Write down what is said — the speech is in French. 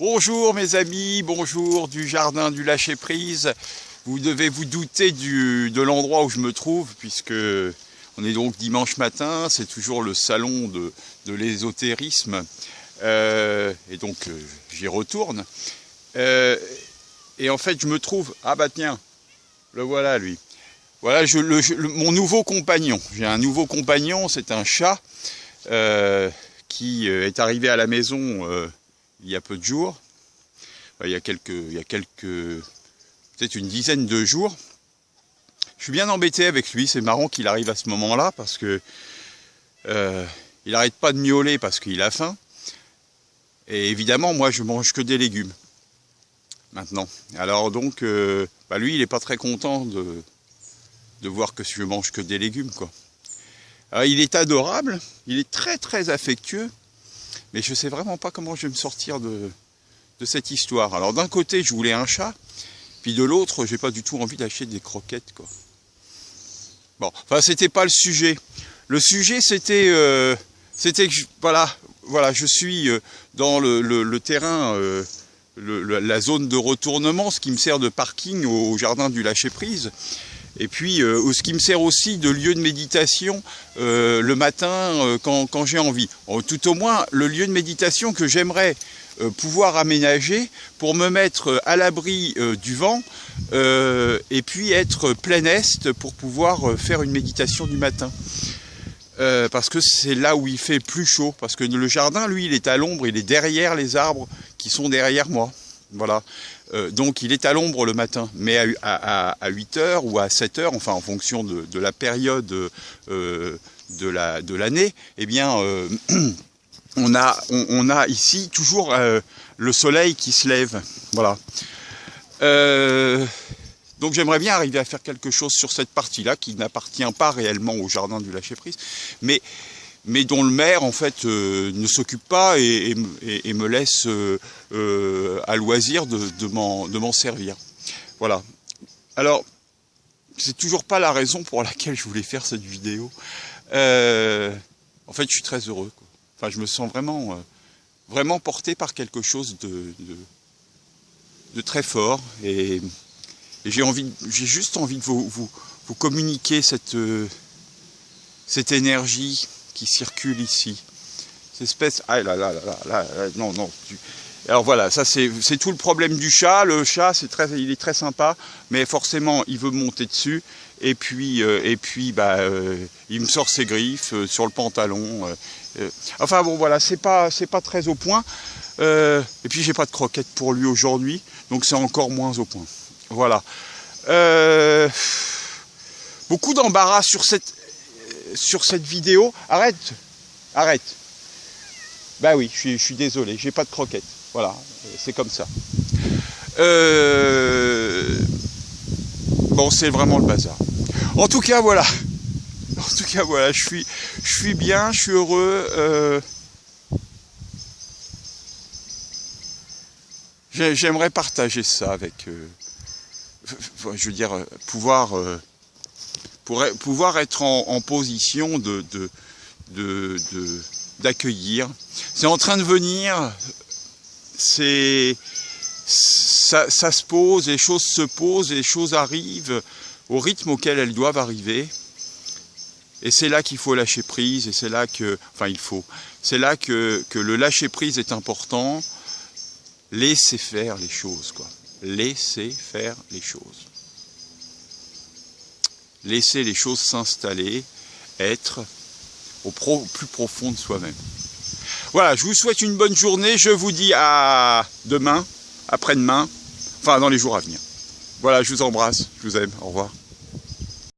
Bonjour mes amis, bonjour du jardin du lâcher prise. Vous devez vous douter de l'endroit où je me trouve, puisque on est donc dimanche matin, c'est toujours le salon de l'ésotérisme, et donc j'y retourne. Et en fait je me trouve, ah bah tiens, le voilà lui. Voilà mon nouveau compagnon. J'ai un nouveau compagnon, c'est un chat qui est arrivé à la maison il y a peu de jours, il y a peut-être une dizaine de jours. Je suis bien embêté avec lui, c'est marrant qu'il arrive à ce moment-là, parce que il n'arrête pas de miauler parce qu'il a faim. Et évidemment, moi je mange que des légumes, maintenant. Alors donc, lui il n'est pas très content de voir que je mange que des légumes, quoi. Alors, il est adorable, il est très très affectueux, mais je ne sais vraiment pas comment je vais me sortir de cette histoire. Alors d'un côté, je voulais un chat, puis de l'autre, j'ai pas du tout envie d'acheter des croquettes, quoi. Bon, enfin, c'était pas le sujet. Le sujet, c'était que voilà, je suis dans le terrain, la zone de retournement, ce qui me sert de parking au jardin du lâcher prise. Et puis, ce qui me sert aussi de lieu de méditation le matin quand j'ai envie. Tout au moins, le lieu de méditation que j'aimerais pouvoir aménager pour me mettre à l'abri du vent et puis être plein est pour pouvoir faire une méditation du matin. Parce que c'est là où il fait plus chaud. Parce que le jardin, lui, il est à l'ombre, il est derrière les arbres qui sont derrière moi. Voilà. Donc il est à l'ombre le matin, mais à 8 h ou à 7 h, enfin en fonction de la période de l'année, eh bien on a ici toujours le soleil qui se lève. Voilà. Donc j'aimerais bien arriver à faire quelque chose sur cette partie-là qui n'appartient pas réellement au jardin du lâcher prise, mais dont le maire en fait ne s'occupe pas et me laisse à loisir de m'en servir. Voilà. Alors, c'est toujours pas la raison pour laquelle je voulais faire cette vidéo. En fait, je suis très heureux, quoi. Enfin, je me sens vraiment porté par quelque chose de très fort, et j'ai juste envie de vous communiquer cette énergie qui circule ici, cette espèce, non, alors voilà, ça c'est tout le problème du chat. Le chat, il est très sympa, mais forcément il veut monter dessus, et puis il me sort ses griffes sur le pantalon, enfin bon voilà, c'est pas très au point, et puis j'ai pas de croquettes pour lui aujourd'hui, donc c'est encore moins au point. Voilà. Beaucoup d'embarras sur cette vidéo. Arrête. Bah oui, je suis désolé, j'ai pas de croquettes. Voilà, c'est comme ça. Bon, c'est vraiment le bazar. En tout cas, voilà. Je suis bien, je suis heureux. J'aimerais partager ça avec. Je veux dire, pouvoir être en position d'accueillir. C'est en train de venir, ça se pose, les choses se posent, les choses arrivent au rythme auquel elles doivent arriver. Et c'est là qu'il faut lâcher prise, et c'est là que, c'est là que le lâcher prise est important. Laissez faire les choses, quoi. Laissez faire les choses. Laisser les choses s'installer, être au plus profond de soi-même. Voilà, je vous souhaite une bonne journée. Je vous dis à demain, après-demain, enfin dans les jours à venir. Voilà, je vous embrasse, je vous aime, au revoir.